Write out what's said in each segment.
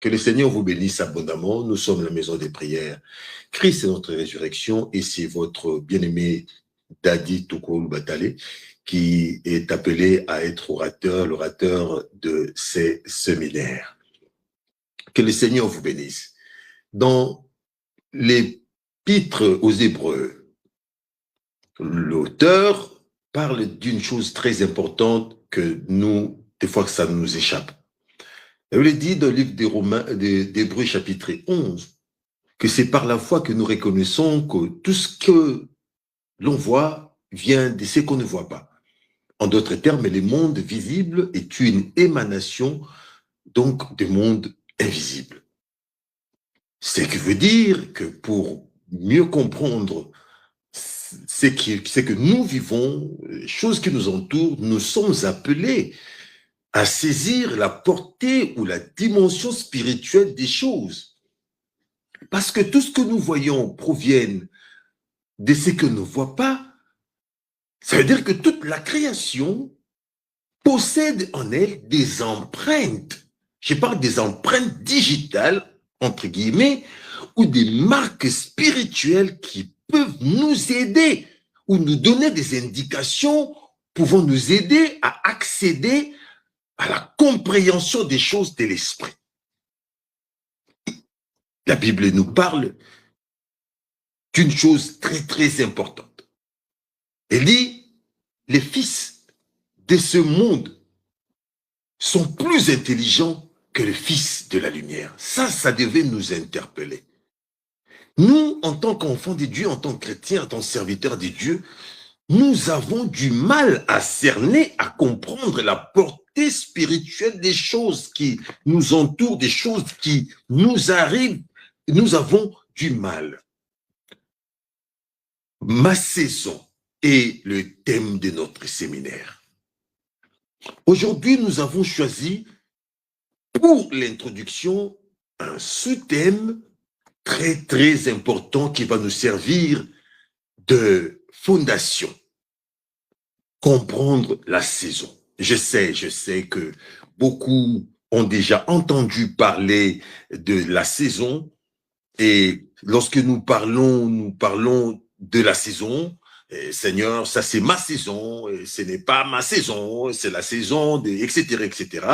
Que le Seigneur vous bénisse abondamment. Nous sommes la maison des prières. Christ est notre résurrection et c'est votre bien-aimé Dadi Toukoulou Batale qui est appelé à être l'orateur de ces séminaires. Que le Seigneur vous bénisse. Dans l'épître aux Hébreux, l'auteur parle d'une chose très importante que nous, des fois que ça nous échappe. Il est dit dans le livre d'Hébreux chapitre 11 que c'est par la foi que nous reconnaissons que tout ce que l'on voit vient de ce qu'on ne voit pas. En d'autres termes, le monde visible est une émanation donc du monde invisible. Ce qui veut dire que pour mieux comprendre ce que nous vivons, les choses qui nous entourent, nous sommes appelés à saisir la portée ou la dimension spirituelle des choses. Parce que tout ce que nous voyons provient de ce que nous ne voyons pas. Ça veut dire que toute la création possède en elle des empreintes. Je parle des empreintes digitales, entre guillemets, ou des marques spirituelles qui peuvent nous aider ou nous donner des indications pouvant nous aider à accéder à la compréhension des choses de l'esprit. La Bible nous parle d'une chose très, très importante. Elle dit, les fils de ce monde sont plus intelligents que les fils de la lumière. Ça devait nous interpeller. Nous, en tant qu'enfants de Dieu, en tant que chrétiens, en tant que serviteurs de Dieu, nous avons du mal à cerner, à comprendre la portée spirituelle des choses qui nous entourent, des choses qui nous arrivent. Nous avons du mal. Ma saison est le thème de notre séminaire. Aujourd'hui, nous avons choisi pour l'introduction un sous-thème très, très important qui va nous servir de fondation. Comprendre la saison. Je sais que beaucoup ont déjà entendu parler de la saison et lorsque nous parlons de la saison. Seigneur, ça c'est ma saison, ce n'est pas ma saison, c'est la saison, etc., etc.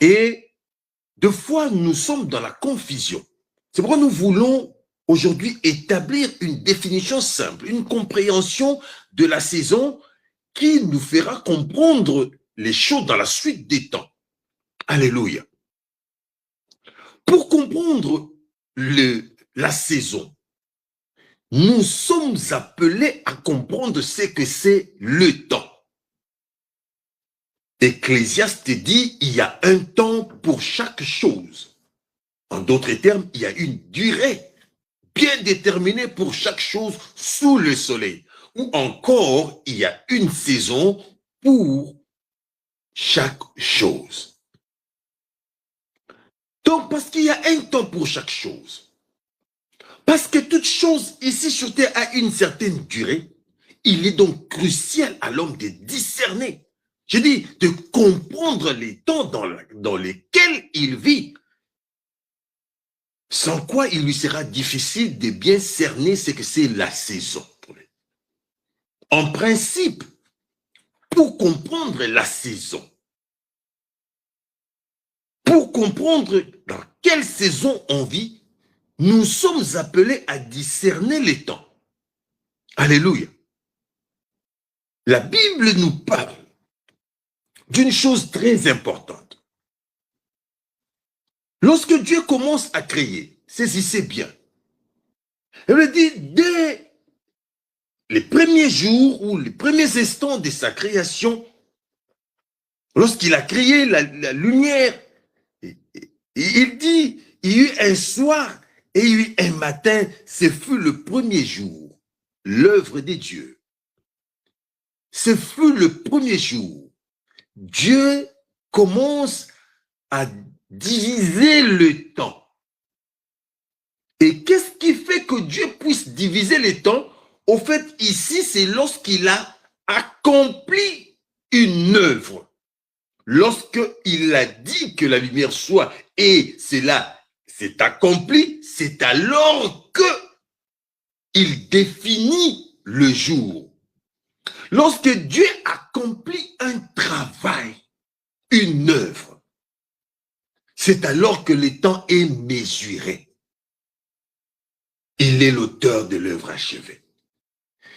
Et de fois, nous sommes dans la confusion. C'est pourquoi nous voulons aujourd'hui établir une définition simple, une compréhension de la saison qui nous fera comprendre les choses dans la suite des temps. Alléluia. Pour comprendre la saison, nous sommes appelés à comprendre ce que c'est le temps. Ecclésiaste dit, il y a un temps pour chaque chose. En d'autres termes, il y a une durée bien déterminée pour chaque chose sous le soleil. Ou encore, il y a une saison pour chaque chose. Donc, parce qu'il y a un temps pour chaque chose. Parce que toute chose ici sur terre a une certaine durée, il est donc crucial à l'homme de discerner. Je dis, de comprendre les temps dans lesquels il vit. Sans quoi il lui sera difficile de bien cerner ce que c'est la saison pour lui. En principe, pour comprendre la saison, pour comprendre dans quelle saison on vit, nous sommes appelés à discerner les temps. Alléluia. La Bible nous parle d'une chose très importante. Lorsque Dieu commence à créer, saisissez bien. Il dit, dès les premiers jours ou les premiers instants de sa création, lorsqu'il a créé la lumière, il dit, il y eut un soir et il y eut un matin, ce fut le premier jour, l'œuvre de Dieu. Ce fut le premier jour. Dieu commence à diviser le temps. Et qu'est-ce qui fait que Dieu puisse diviser le temps? Au fait, ici, c'est lorsqu'il a accompli une œuvre. lorsqu'il a dit que la lumière soit et cela s'est accompli, c'est alors que il définit le jour. Lorsque Dieu accomplit un travail, une œuvre, c'est alors que le temps est mesuré. Il est l'auteur de l'œuvre achevée.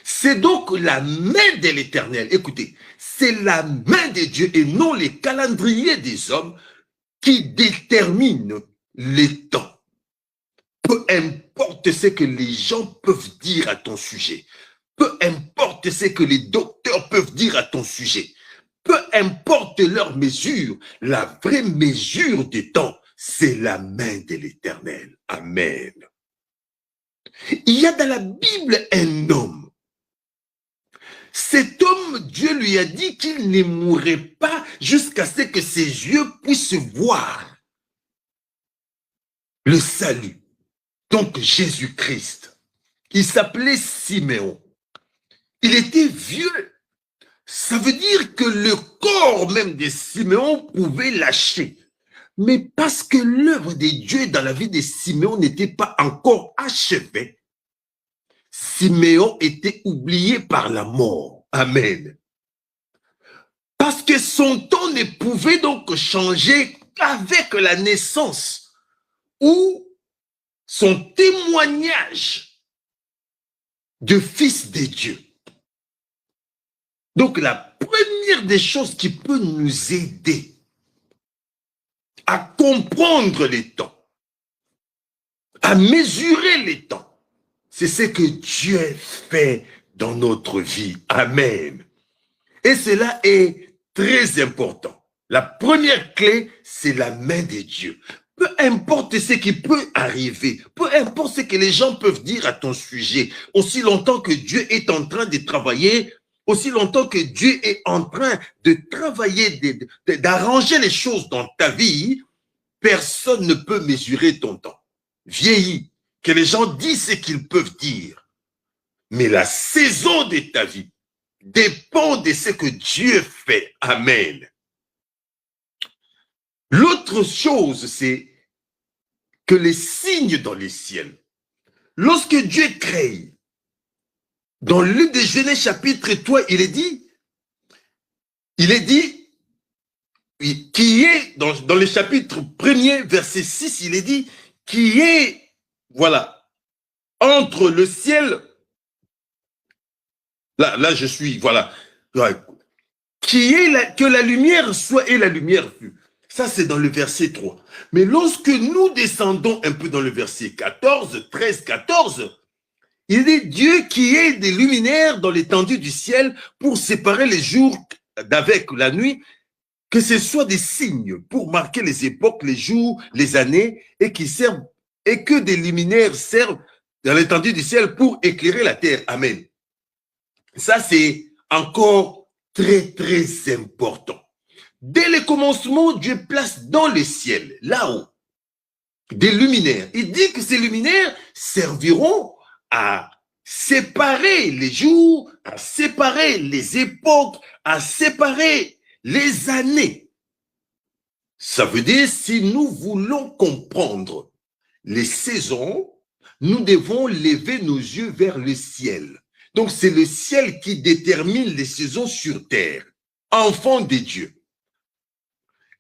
C'est donc la main de l'Éternel. Écoutez, c'est la main de Dieu et non les calendriers des hommes qui déterminent les temps. Peu importe ce que les gens peuvent dire à ton sujet, peu importe ce que les docteurs peuvent dire à ton sujet, peu importe leur mesure, la vraie mesure des temps, c'est la main de l'Éternel. Amen. Il y a dans la Bible un homme. Cet homme, Dieu lui a dit qu'il ne mourrait pas jusqu'à ce que ses yeux puissent voir le salut. Donc Jésus-Christ, il s'appelait Siméon. Il était vieux. Ça veut dire que le corps même de Siméon pouvait lâcher. Mais parce que l'œuvre de Dieu dans la vie de Siméon n'était pas encore achevée, Siméon était oublié par la mort. Amen. Parce que son temps ne pouvait donc changer qu'avec la naissance ou son témoignage de fils de Dieu. Donc la première des choses qui peut nous aider à comprendre les temps, à mesurer les temps, c'est ce que Dieu fait dans notre vie. Amen. Et cela est très important. La première clé, c'est la main de Dieu. Peu importe ce qui peut arriver, peu importe ce que les gens peuvent dire à ton sujet, aussi longtemps que Dieu est en train de travailler, aussi longtemps que Dieu est en train de travailler, d'arranger les choses dans ta vie, personne ne peut mesurer ton temps. Vieillis, que les gens disent ce qu'ils peuvent dire. Mais la saison de ta vie dépend de ce que Dieu fait. Amen. L'autre chose, c'est que les signes dans les ciels, lorsque Dieu crée, dans le livre de Genèse chapitre 3, il est dit, qui est, dans le chapitre 1er, verset 6, il est dit, qui est, voilà, entre le ciel, là je suis, voilà, qui est que la lumière soit et la lumière fut. Ça, c'est dans le verset 3. Mais lorsque nous descendons un peu dans le verset 14, 13, 14, il dit Dieu qui est des luminaires dans l'étendue du ciel pour séparer les jours d'avec la nuit, que ce soit des signes pour marquer les époques, les jours, les années, et qui servent, et que des luminaires servent dans l'étendue du ciel pour éclairer la terre. Amen. Ça, c'est encore très, très important. Dès le commencement, Dieu place dans le ciel, là-haut, des luminaires. Il dit que ces luminaires serviront à séparer les jours, à séparer les époques, à séparer les années. Ça veut dire, si nous voulons comprendre les saisons, nous devons lever nos yeux vers le ciel. Donc, c'est le ciel qui détermine les saisons sur terre. Enfants de Dieu.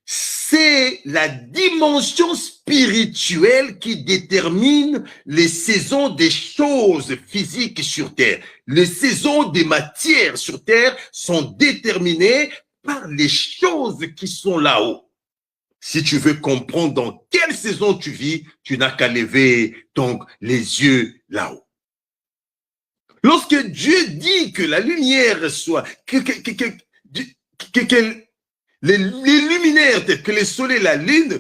C'est la dimension spirituelle qui détermine les saisons des choses physiques sur terre. Les saisons des matières sur terre sont déterminées par les choses qui sont là-haut. Si tu veux comprendre dans quelle saison tu vis, tu n'as qu'à lever donc les yeux là-haut. Lorsque Dieu dit que la lumière soit, les luminaires tels que les soleils et la lune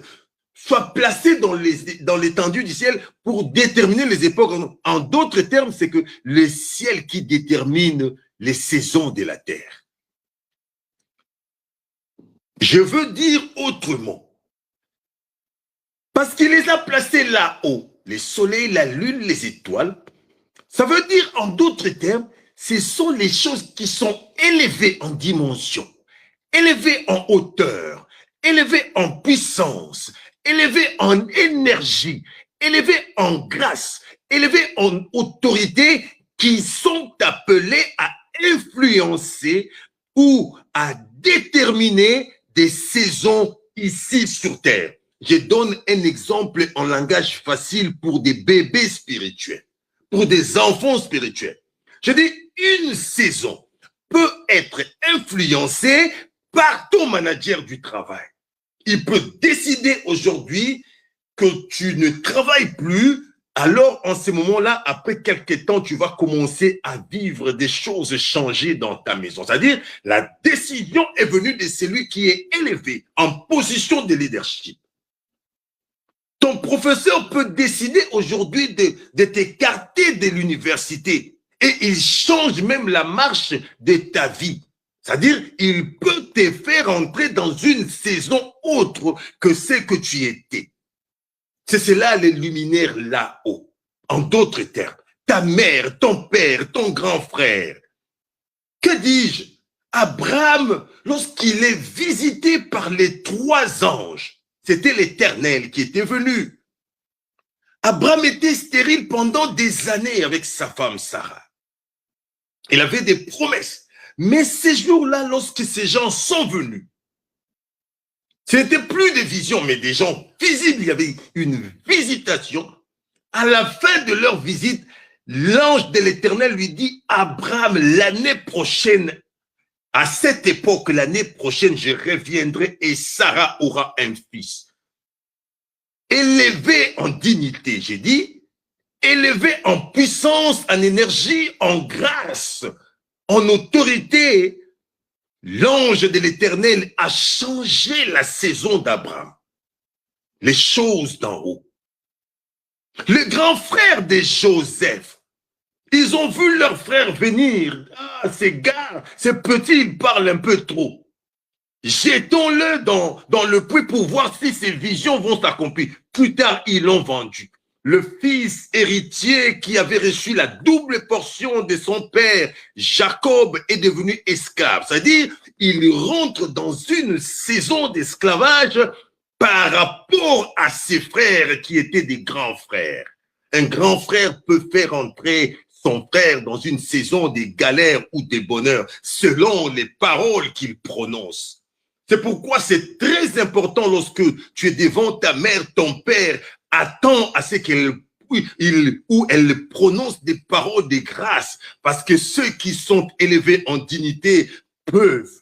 soient placés dans l'étendue du ciel pour déterminer les époques. En d'autres termes, c'est que le ciel qui détermine les saisons de la terre. Je veux dire autrement. Parce qu'il les a placés là-haut, les soleils, la lune, les étoiles. Ça veut dire, en d'autres termes, ce sont les choses qui sont élevées en dimension, élevé en hauteur, élevé en puissance, élevé en énergie, élevé en grâce, élevé en autorité, qui sont appelés à influencer ou à déterminer des saisons ici sur terre. Je donne un exemple en langage facile pour des bébés spirituels, pour des enfants spirituels. Je dis, une saison peut être influencée par ton manager du travail. Il peut décider aujourd'hui que tu ne travailles plus. Alors, en ce moment-là, après quelques temps, tu vas commencer à vivre des choses changées dans ta maison. C'est-à-dire, la décision est venue de celui qui est élevé en position de leadership. Ton professeur peut décider aujourd'hui de t'écarter de l'université et il change même la marche de ta vie. C'est-à-dire, il peut te faire entrer dans une saison autre que celle que tu étais. C'est cela les luminaires là-haut. En d'autres termes, ta mère, ton père, ton grand frère. Que dis-je? Abraham, lorsqu'il est visité par les 3 anges, c'était l'Éternel qui était venu. Abraham était stérile pendant des années avec sa femme Sarah. Il avait des promesses. Mais ces jours-là, lorsque ces gens sont venus, ce n'était plus des visions, mais des gens visibles. Il y avait une visitation. À la fin de leur visite, l'ange de l'Éternel lui dit, Abraham, l'année prochaine, à cette époque, l'année prochaine, je reviendrai et Sarah aura un fils. Élevé en dignité, j'ai dit, élevé en puissance, en énergie, en grâce, en autorité, l'ange de l'Éternel a changé la saison d'Abraham. Les choses d'en haut. Le grand frère de Joseph, ils ont vu leur frère venir. Ah, ces gars, ces petits, ils parlent un peu trop. Jetons-le dans le puits pour voir si ces visions vont s'accomplir. Plus tard, ils l'ont vendu. Le fils héritier qui avait reçu la double portion de son père, Jacob, est devenu esclave. C'est-à-dire, il rentre dans une saison d'esclavage par rapport à ses frères qui étaient des grands frères. Un grand frère peut faire entrer son frère dans une saison des galères ou des bonheurs selon les paroles qu'il prononce. C'est pourquoi c'est très important lorsque tu es devant ta mère, ton père, attends à ce qu'elle ou elle prononce des paroles de grâce, parce que ceux qui sont élevés en dignité peuvent,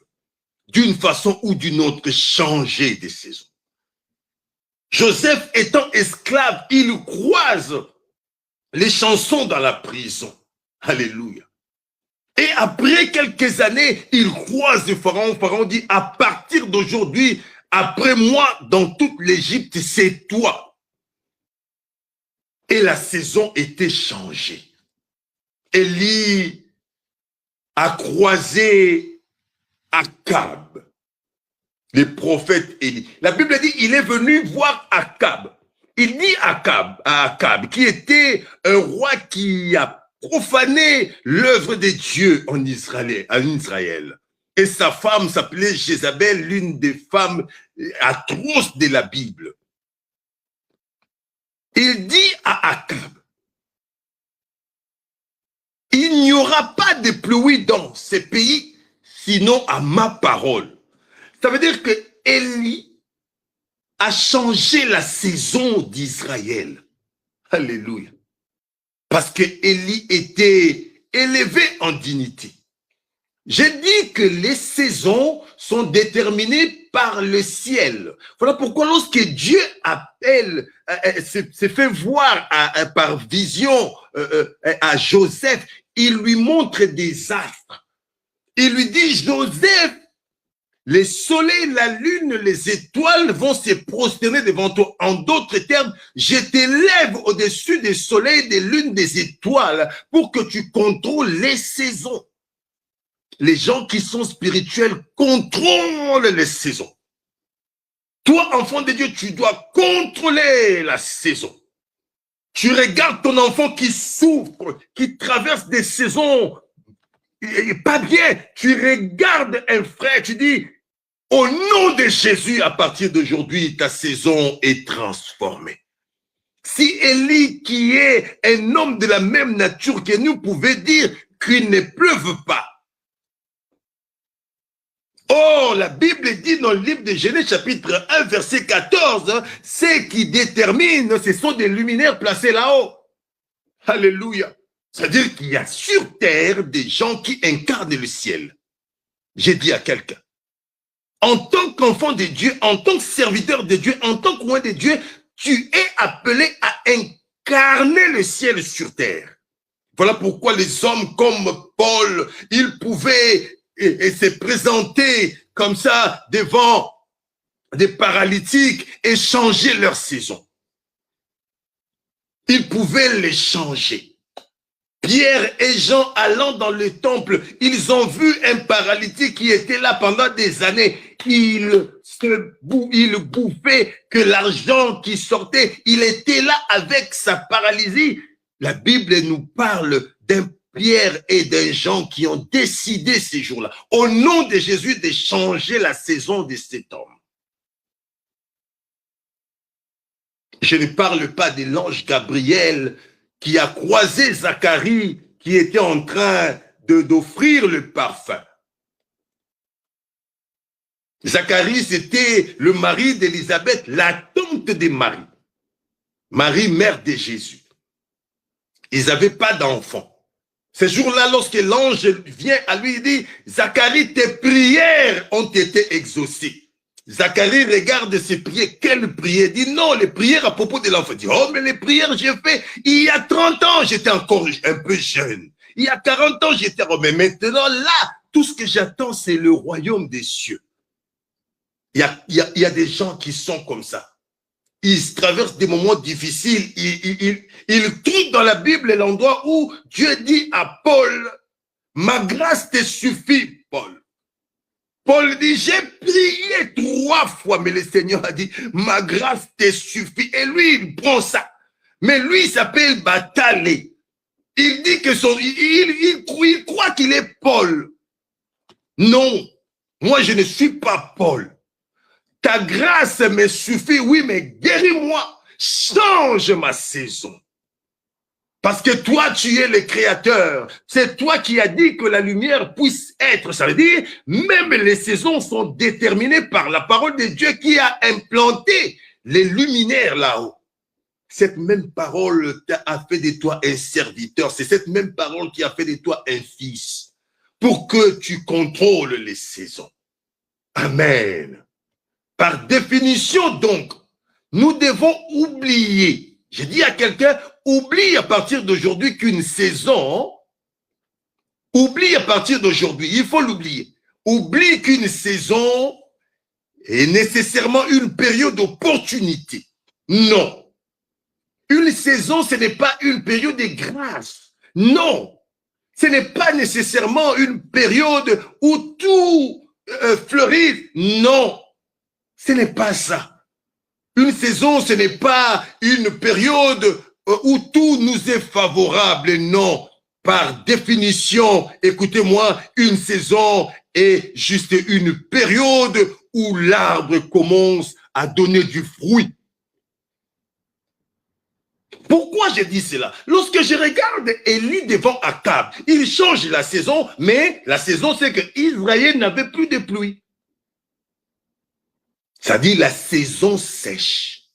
d'une façon ou d'une autre, changer de saison. Joseph étant esclave, il croise les chansons dans la prison. Alléluia. Et après quelques années, il croise le Pharaon. Pharaon dit, à partir d'aujourd'hui, après moi, dans toute l'Égypte, c'est toi. Et la saison était changée. Élie a croisé Akab, le prophète Élie. La Bible dit, il est venu voir Akab. Il dit à Akab, qui était un roi qui a profané l'œuvre de Dieu en Israël. Et sa femme s'appelait Jézabel, l'une des femmes atroces de la Bible. Il dit à Akab, il n'y aura pas de pluie dans ces pays, sinon à ma parole. Ça veut dire que Élie a changé la saison d'Israël. Alléluia. Parce que Élie était élevé en dignité. J'ai dit que les saisons sont déterminées par le ciel. Voilà pourquoi lorsque Dieu appelle, se fait voir par vision à Joseph, il lui montre des astres. Il lui dit, Joseph, les soleils, la lune, les étoiles vont se prosterner devant toi. En d'autres termes, je t'élève au-dessus des soleils, des lunes, des étoiles pour que tu contrôles les saisons. Les gens qui sont spirituels contrôlent les saisons. Toi, enfant de Dieu, tu dois contrôler la saison. Tu regardes ton enfant qui souffre, qui traverse des saisons pas bien. Tu regardes un frère, tu dis, Au nom de Jésus, à partir d'aujourd'hui, ta saison est transformée. Si Élie, qui est un homme de la même nature que nous, pouvait dire qu'il ne pleuve pas. Oh, la Bible dit dans le livre de Genèse chapitre 1, verset 14, ce qui détermine, ce sont des luminaires placés là-haut. Alléluia. C'est-à-dire qu'il y a sur terre des gens qui incarnent le ciel. J'ai dit à quelqu'un, en tant qu'enfant de Dieu, en tant que serviteur de Dieu, en tant qu'oint de Dieu, tu es appelé à incarner le ciel sur terre. Voilà pourquoi les hommes comme Paul, ils pouvaient se présenter comme ça devant des paralytiques et changer leur saison. Ils pouvaient les changer. Pierre et Jean allant dans le temple, ils ont vu un paralytique qui était là pendant des années. Il bouffait que l'argent qui sortait. Il était là avec sa paralysie. La Bible nous parle d'un Pierre et d'un Jean qui ont décidé ces jours-là, au nom de Jésus, de changer la saison de cet homme. Je ne parle pas de l'ange Gabriel qui a croisé Zacharie qui était en train d'offrir le parfum. Zacharie, c'était le mari d'Élisabeth, la tante de Marie. Marie, mère de Jésus. Ils n'avaient pas d'enfant. Ce jour-là, lorsque l'ange vient à lui, il dit, Zacharie, tes prières ont été exaucées. Zacharie regarde ses prières. Quelles prières? Il dit non, les prières à propos de l'enfant. Il dit, oh, mais les prières j'ai fait il y a 30 ans, j'étais encore un peu jeune. Il y a 40 ans, j'étais mais maintenant, là, tout ce que j'attends, c'est le royaume des cieux. Il y a des gens qui sont comme ça. Ils traversent des moments difficiles. Ils trouvent dans la Bible l'endroit où Dieu dit à Paul, ma grâce te suffit, Paul. Paul dit, j'ai prié 3 fois, mais le Seigneur a dit, ma grâce te suffit. Et lui, il prend ça. Mais lui, il s'appelle Batalé. Il dit que il croit qu'il est Paul. Non, moi, je ne suis pas Paul. Ta grâce me suffit, oui, mais guéris-moi, change ma saison. Parce que toi, tu es le créateur. C'est toi qui as dit que la lumière puisse être. Ça veut dire, même les saisons sont déterminées par la parole de Dieu qui a implanté les luminaires là-haut. Cette même parole a fait de toi un serviteur. C'est cette même parole qui a fait de toi un fils. Pour que tu contrôles les saisons. Amen. Par définition, donc, nous devons oublier. J'ai dit à quelqu'un, oublie à partir d'aujourd'hui qu'une saison, oublie à partir d'aujourd'hui, il faut l'oublier. Oublie qu'une saison est nécessairement une période d'opportunité. Non. Une saison, ce n'est pas une période de grâce. Non. Ce n'est pas nécessairement une période où tout fleurit. Non. Ce n'est pas ça. Une saison, ce n'est pas une période où tout nous est favorable. Non. Par définition, écoutez-moi, une saison est juste une période où l'arbre commence à donner du fruit. Pourquoi j'ai dit cela? Lorsque je regarde Élie devant Akab, il change la saison, mais la saison, c'est que Israël n'avait plus de pluie. Ça dit la saison sèche.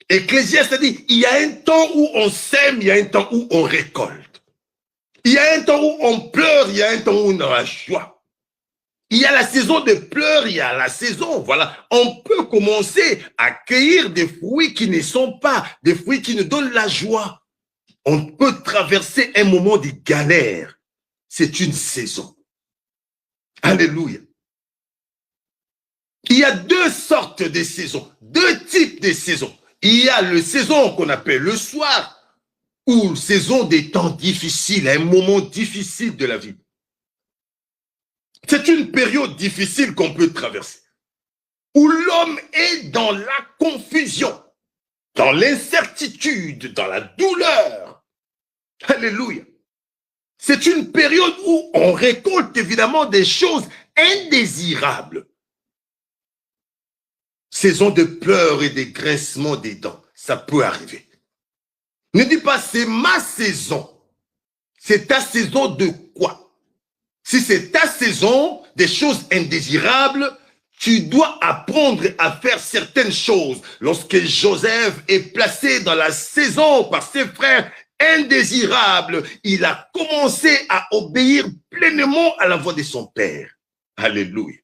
Ecclésiaste dit, il y a un temps où on sème, il y a un temps où on récolte. Il y a un temps où on pleure, il y a un temps où on a la joie. Il y a la saison de pleurs, il y a la saison, voilà. On peut commencer à cueillir des fruits qui ne sont pas, des fruits qui nous donnent la joie. On peut traverser un moment de galère. C'est une saison. Alléluia. Il y a 2 sortes de saisons, 2 types de saisons. Il y a le saison qu'on appelle le soir, ou saison des temps difficiles, un moment difficile de la vie. C'est une période difficile qu'on peut traverser, où l'homme est dans la confusion, dans l'incertitude, dans la douleur. Alléluia. C'est une période où on récolte évidemment des choses indésirables. saison de pleurs et de grincements des dents. Ça peut arriver. Ne dis pas, c'est ma saison. C'est ta saison de quoi? Si c'est ta saison des choses indésirables, tu dois apprendre à faire certaines choses. Lorsque Joseph est placé dans la saison par ses frères indésirables, il a commencé à obéir pleinement à la voix de son père. Alléluia.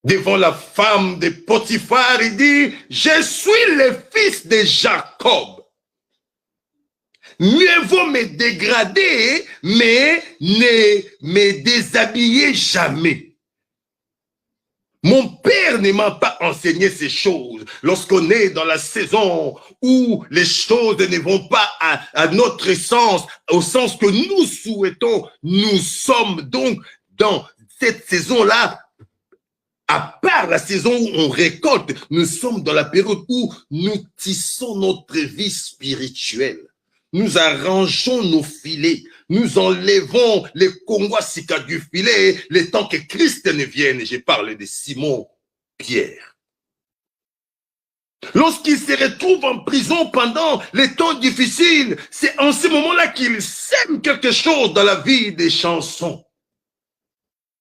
Devant la femme de Potiphar, il dit, je suis le fils de Jacob. Mieux vaut me dégrader, mais ne me déshabiller jamais. Mon père ne m'a pas enseigné ces choses. Lorsqu'on est dans la saison où les choses ne vont pas à notre sens, au sens que nous souhaitons, nous sommes donc dans cette saison-là. À part la saison où on récolte, nous sommes dans la période où nous tissons notre vie spirituelle. Nous arrangeons nos filets, nous enlevons les congoissika du filet, le temps que Christ ne vienne. Je parle de Simon Pierre. Lorsqu'il se retrouve en prison pendant les temps difficiles, c'est en ce moment-là qu'il sème quelque chose dans la vie des chansons.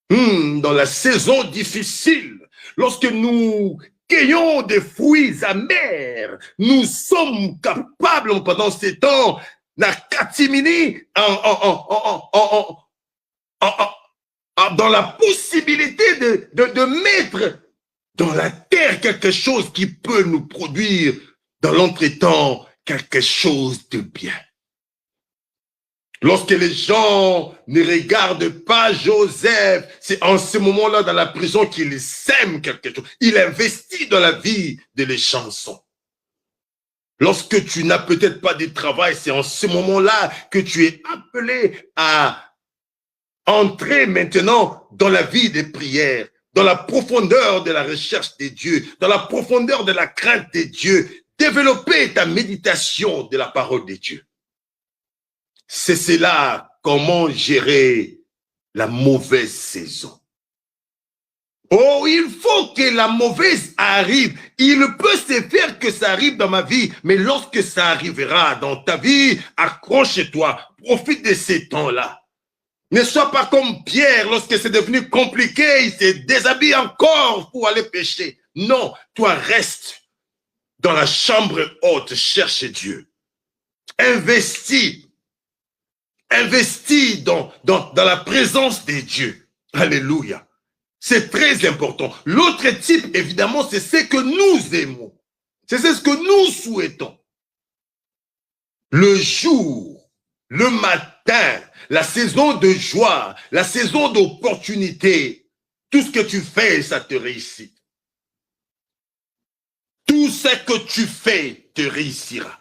Dans la saison difficile, lorsque nous cueillons des fruits amers, nous sommes capables pendant ces temps, la catimini, dans la possibilité de mettre dans la terre quelque chose qui peut nous produire dans l'entretemps quelque chose de bien. Lorsque les gens ne regardent pas Joseph, c'est en ce moment-là dans la prison qu'il sème quelque chose. Il investit dans la vie de les chansons. Lorsque tu n'as peut-être pas de travail, c'est en ce moment-là que tu es appelé à entrer maintenant dans la vie des prières, dans la profondeur de la recherche de Dieu, dans la profondeur de la crainte de Dieu, développer ta méditation de la parole de Dieu. C'est cela, comment gérer la mauvaise saison. Oh, il faut que la mauvaise arrive. Il peut se faire que ça arrive dans ma vie, mais lorsque ça arrivera dans ta vie, accroche-toi, profite de ces temps-là. Ne sois pas comme Pierre, lorsque c'est devenu compliqué, il s'est déshabillé encore pour aller pêcher. Non, toi reste dans la chambre haute, cherche Dieu. Investis dans la présence de Dieu. Alléluia. C'est très important. L'autre type, évidemment, c'est ce que nous aimons. C'est ce que nous souhaitons. Le jour, le matin, la saison de joie, la saison d'opportunité, tout ce que tu fais, ça te réussit. Tout ce que tu fais te réussira.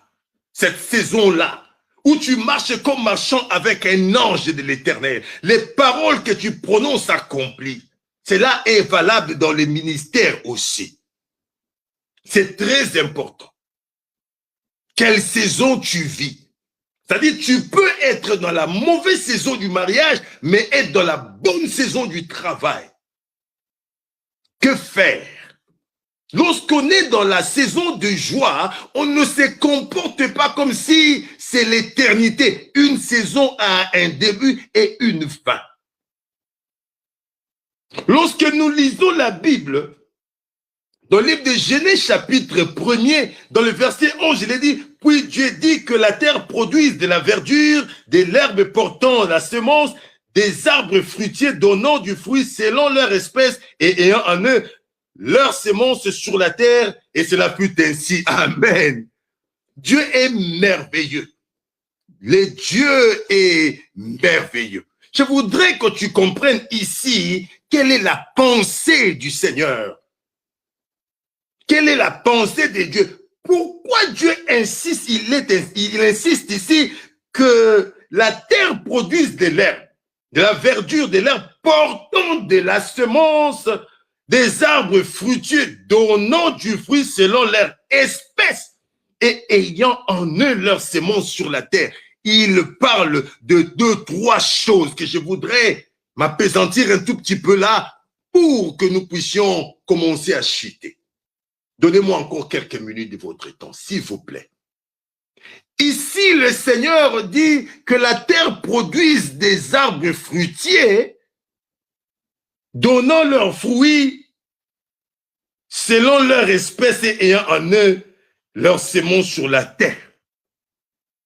Cette saison-là, où tu marches comme marchant avec un ange de l'Éternel, les paroles que tu prononces s'accomplissent. Cela est valable dans les ministères aussi. C'est très important. Quelle saison tu vis? C'est-à-dire, tu peux être dans la mauvaise saison du mariage, mais être dans la bonne saison du travail. Que faire? Lorsqu'on est dans la saison de joie, on ne se comporte pas comme si c'est l'éternité. Une saison a un début et une fin. Lorsque nous lisons la Bible, dans le livre de Genèse chapitre 1er, dans le verset 11, il est dit, « Puis Dieu dit que la terre produise de la verdure, de l'herbe portant la semence, des arbres fruitiers donnant du fruit selon leur espèce et ayant en eux leur semence sur la terre, et cela fut ainsi. » Amen. Dieu est merveilleux. Le Dieu est merveilleux. Je voudrais que tu comprennes ici quelle est la pensée du Seigneur. Quelle est la pensée de Dieu? Pourquoi Dieu insiste, il insiste ici que la terre produise de l'herbe, de la verdure de l'herbe portant de la semence, des arbres fruitiers donnant du fruit selon leur espèce et ayant en eux leur semence sur la terre. Il parle de 2, 3 choses que je voudrais m'appesantir un tout petit peu là pour que nous puissions commencer à chuter. Donnez-moi encore quelques minutes de votre temps, s'il vous plaît. Ici, le Seigneur dit que la terre produise des arbres fruitiers, donnant leurs fruits selon leur espèce et ayant en eux leur sémence sur la terre.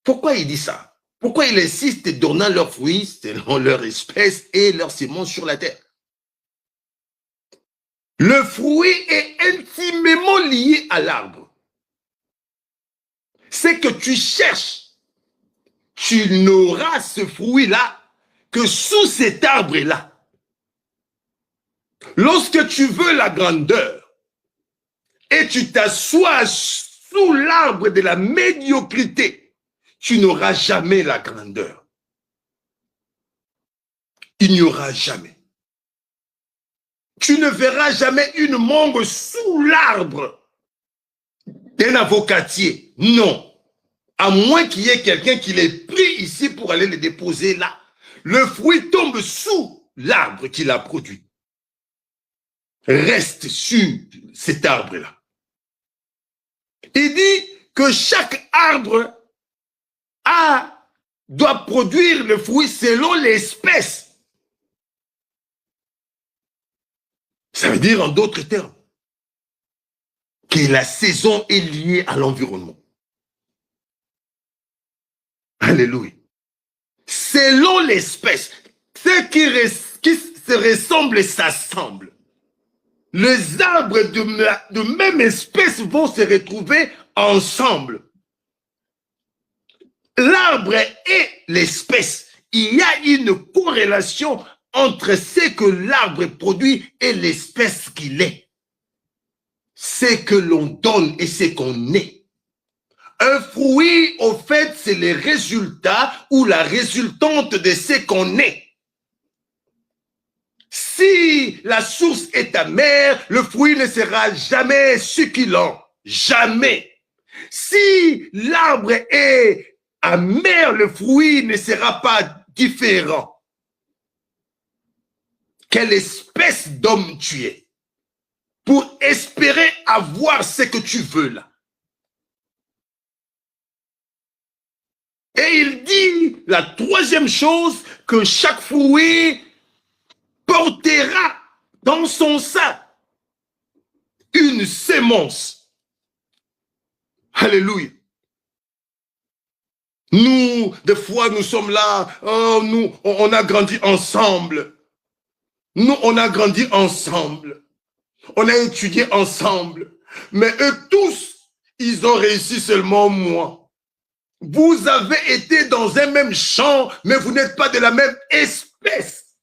Pourquoi il dit ça? Pourquoi il insiste donnant leurs fruits selon leur espèce et leur sémence sur la terre? Le fruit est intimement lié à l'arbre. C'est que tu cherches, tu n'auras ce fruit-là que sous cet arbre-là. Lorsque tu veux la grandeur et tu t'assois sous l'arbre de la médiocrité, tu n'auras jamais la grandeur. Il n'y aura jamais. Tu ne verras jamais une mangue sous l'arbre d'un avocatier. Non. À moins qu'il y ait quelqu'un qui l'ait pris ici pour aller le déposer là. Le fruit tombe sous l'arbre qu'il a produit. Reste sur cet arbre-là. Il dit que chaque arbre doit produire le fruit selon l'espèce. Ça veut dire en d'autres termes que la saison est liée à l'environnement. Alléluia. Selon l'espèce, ceux qui se ressemblent s'assemblent. Les arbres de même espèce vont se retrouver ensemble. L'arbre et l'espèce, il y a une corrélation entre ce que l'arbre produit et l'espèce qu'il est. Ce que l'on donne et ce qu'on est. Un fruit, au fait, c'est le résultat ou la résultante de ce qu'on est. Si la source est amère, le fruit ne sera jamais succulent. Jamais. Si l'arbre est amer, le fruit ne sera pas différent. Quelle espèce d'homme tu es pour espérer avoir ce que tu veux là? Et il dit la troisième chose, que chaque fruit portera dans son sein une sémence. Alléluia. Nous, des fois, nous sommes là, oh, nous, on a grandi ensemble. Nous, on a grandi ensemble. On a étudié ensemble. Mais eux tous, ils ont réussi seulement moi. Vous avez été dans un même champ, mais vous n'êtes pas de la même espèce.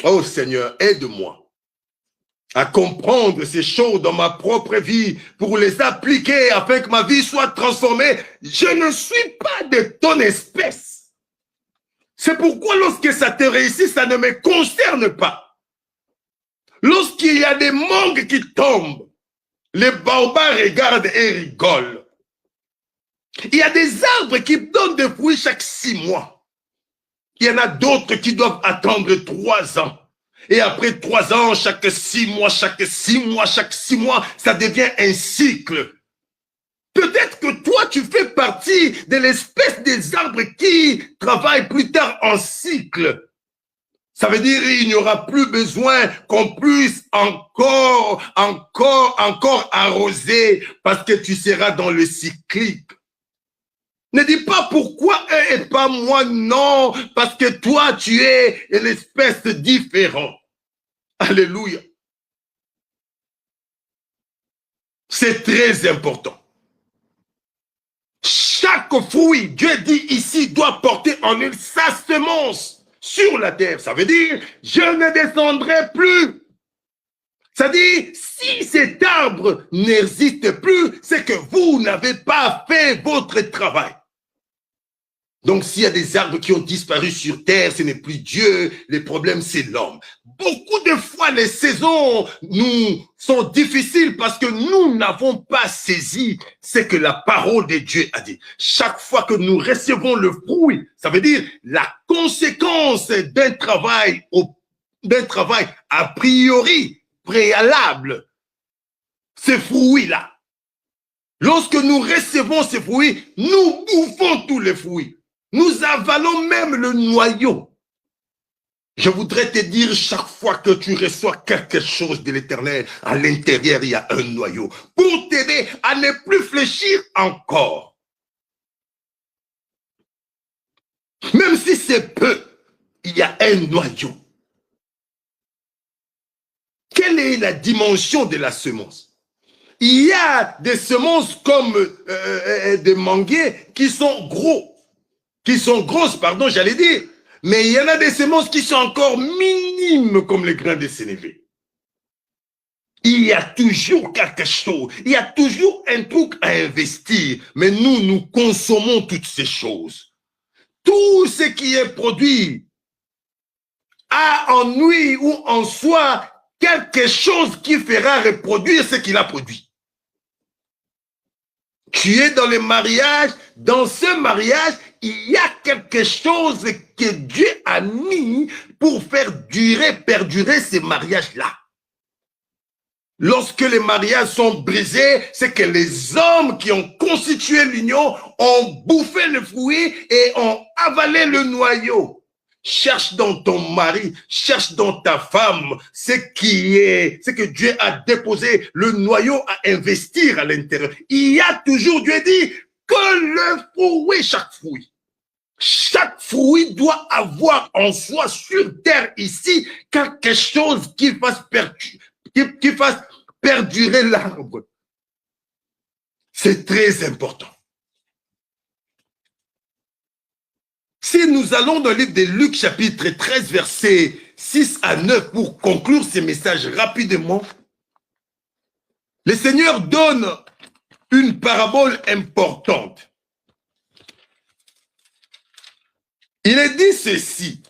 Oh Seigneur, aide-moi à comprendre ces choses dans ma propre vie pour les appliquer afin que ma vie soit transformée. Je ne suis pas de ton espèce. C'est pourquoi lorsque ça te réussit, ça ne me concerne pas. Lorsqu'il y a des mangues qui tombent, les baobabs regardent et rigolent. Il y a des arbres qui donnent des fruits chaque 6 mois. Il y en a d'autres qui doivent attendre 3 ans. Et après 3 ans, chaque 6 mois, chaque 6 mois, chaque 6 mois, ça devient un cycle. Peut-être que toi, tu fais partie de l'espèce des arbres qui travaillent plus tard en cycle. Ça veut dire qu'il n'y aura plus besoin qu'on puisse encore arroser parce que tu seras dans le cyclique. Ne dis pas pourquoi eux et pas moi, non, parce que toi, tu es une espèce différente. Alléluia. C'est très important. Chaque fruit, Dieu dit ici, doit porter en lui sa semence sur la terre. Ça veut dire, je ne descendrai plus. Ça dit, si cet arbre n'existe plus, c'est que vous n'avez pas fait votre travail. Donc, s'il y a des arbres qui ont disparu sur terre, ce n'est plus Dieu, les problèmes, c'est l'homme. Beaucoup de fois, les saisons nous sont difficiles parce que nous n'avons pas saisi ce que la parole de Dieu a dit. Chaque fois que nous recevons le fruit, ça veut dire la conséquence d'un travail d'un travail a priori préalable. Ces fruits-là. Lorsque nous recevons ces fruits, nous bouffons tous les fruits. Nous avalons même le noyau. Je voudrais te dire, chaque fois que tu reçois quelque chose de l'Éternel, à l'intérieur, il y a un noyau pour t'aider à ne plus fléchir encore. Même si c'est peu, il y a un noyau. Quelle est la dimension de la semence? Il y a des semences comme des manguiers qui sont grosses, pardon, j'allais dire. Mais il y en a des semences qui sont encore minimes comme les grains de sénévé. Il y a toujours quelque chose, il y a toujours un truc à investir. Mais nous consommons toutes ces choses. Tout ce qui est produit a en lui ou en soi quelque chose qui fera reproduire ce qu'il a produit. Tu es dans le mariage, dans ce mariage, il y a quelque chose que Dieu a mis pour faire perdurer ces mariages-là. Lorsque les mariages sont brisés, c'est que les hommes qui ont constitué l'union ont bouffé le fruit et ont avalé le noyau. Cherche dans ton mari, cherche dans ta femme ce que Dieu a déposé, le noyau à investir à l'intérieur. Il y a toujours, Dieu dit, que le fruit, chaque fruit doit avoir en soi sur terre ici quelque chose qui fasse perdurer l'arbre. C'est très important. Si nous allons dans le livre de Luc, chapitre 13, versets 6 à 9, pour conclure ces messages rapidement, le Seigneur donne une parabole importante. Il est dit ceci,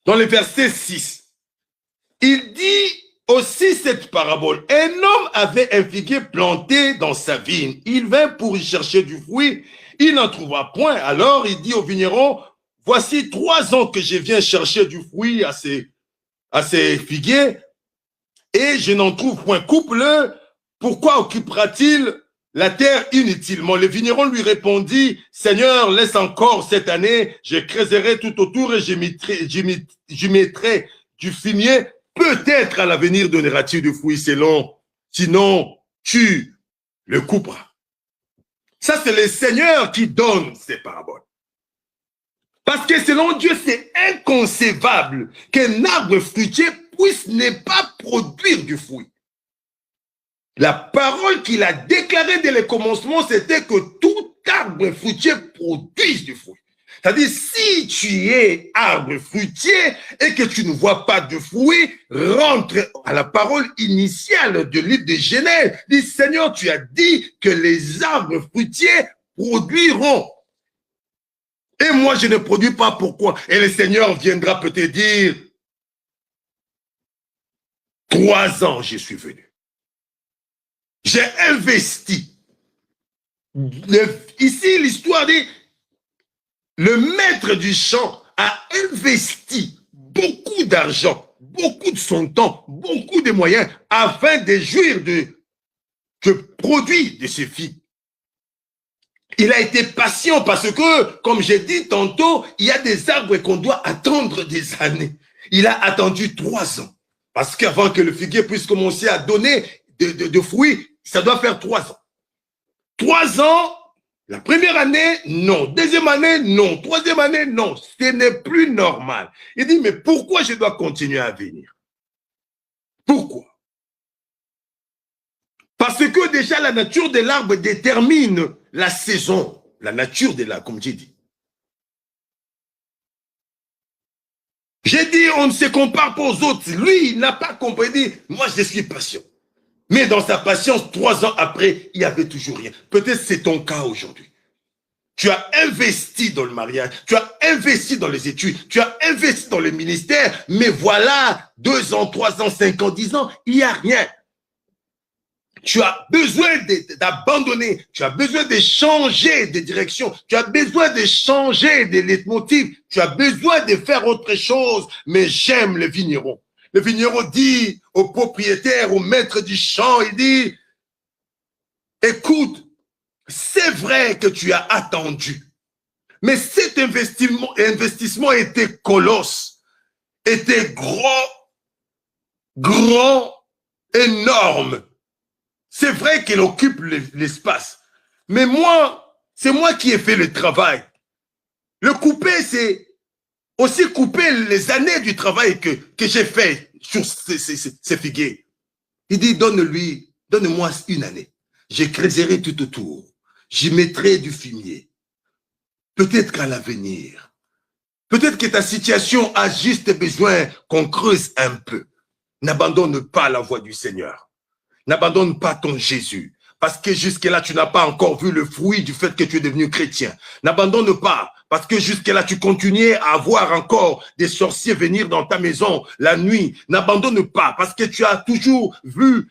dans le verset 6. Il dit aussi cette parabole. Un homme avait un figuier planté dans sa vigne. Il vint pour y chercher du fruit. Il n'en trouva point. Alors il dit au vigneron, voici 3 ans que je viens chercher du fruit à ces figuiers et je n'en trouve point. Coupe-le. Pourquoi occupera-t-il la terre inutilement? Le vigneron lui répondit, Seigneur, laisse encore cette année, je creuserai tout autour et j'y mettrai du fumier. Peut-être à l'avenir donnera-t-il du fruit sinon tu le couperas. Ça, c'est le Seigneur qui donne ces paraboles. Parce que selon Dieu, c'est inconcevable qu'un arbre fruitier puisse ne pas produire du fruit. La parole qu'il a déclarée dès le commencement, c'était que tout arbre fruitier produise du fruit. C'est-à-dire, si tu es arbre fruitier et que tu ne vois pas de fruits, rentre à la parole initiale du livre de Genèse. Dis, Seigneur, tu as dit que les arbres fruitiers produiront. Et moi, je ne produis pas, pourquoi? Et le Seigneur viendra peut-être dire, 3 ans, je suis venu. J'ai investi. Ici, l'histoire dit, le maître du champ a investi beaucoup d'argent, beaucoup de son temps, beaucoup de moyens afin de jouir de produits de ses filles. Il a été patient parce que, comme j'ai dit tantôt, il y a des arbres qu'on doit attendre des années. Il a attendu 3 ans. Parce qu'avant que le figuier puisse commencer à donner de fruits, ça doit faire 3 ans. 3 ans, la première année, non. Deuxième année, non. Troisième année, non. Ce n'est plus normal. Il dit, mais pourquoi je dois continuer à venir? Pourquoi? Parce que déjà la nature de l'arbre détermine la saison, la nature de l'arbre, comme j'ai dit. J'ai dit, on ne se compare pas aux autres. Lui, il n'a pas compris. Il dit, moi, je suis patient. Mais dans sa patience, 3 ans après, il n'y avait toujours rien. Peut-être c'est ton cas aujourd'hui. Tu as investi dans le mariage, tu as investi dans les études, tu as investi dans le ministère, mais voilà, 2 ans, 3 ans, 5 ans, 10 ans, il n'y a rien. Tu as besoin d'abandonner, tu as besoin de changer de direction, tu as besoin de changer de leitmotiv, tu as besoin de faire autre chose, mais j'aime le vigneron. Le vigneron dit au propriétaire, au maître du champ, il dit, écoute, c'est vrai que tu as attendu, mais cet investissement était colosse, était grand, énorme. C'est vrai qu'il occupe l'espace, mais moi, c'est moi qui ai fait le travail. Le couper, c'est aussi couper les années du travail que j'ai fait sur ces figuiers. Il dit, donne-moi une année. Je creuserai tout autour. J'y mettrai du fumier. Peut-être qu'à l'avenir, peut-être que ta situation a juste besoin qu'on creuse un peu. N'abandonne pas la voie du Seigneur. N'abandonne pas ton Jésus. Parce que jusque-là, tu n'as pas encore vu le fruit du fait que tu es devenu chrétien. N'abandonne pas. Parce que jusque-là, tu continuais à avoir encore des sorciers venir dans ta maison la nuit. N'abandonne pas. Parce que tu as toujours vu,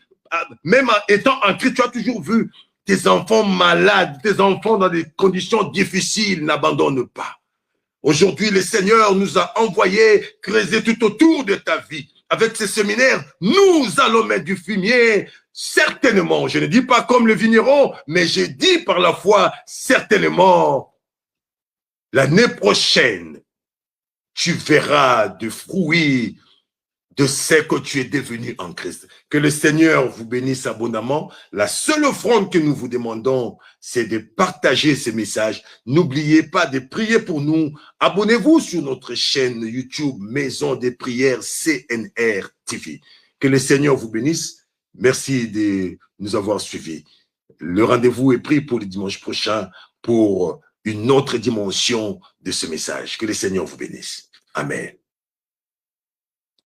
même étant en Christ, tu as toujours vu tes enfants malades, tes enfants dans des conditions difficiles. N'abandonne pas. Aujourd'hui, le Seigneur nous a envoyé creuser tout autour de ta vie. Avec ces séminaires, nous allons mettre du fumier, certainement. Je ne dis pas comme le vigneron, mais je dis par la foi, certainement, l'année prochaine, tu verras des fruits de ce que tu es devenu en Christ. Que le Seigneur vous bénisse abondamment. La seule offrande que nous vous demandons, c'est de partager ces messages. N'oubliez pas de prier pour nous. Abonnez-vous sur notre chaîne YouTube Maison des Prières CNR TV. Que le Seigneur vous bénisse. Merci de nous avoir suivis. Le rendez-vous est pris pour le dimanche prochain pour une autre dimension de ce message. Que le Seigneur vous bénisse. Amen.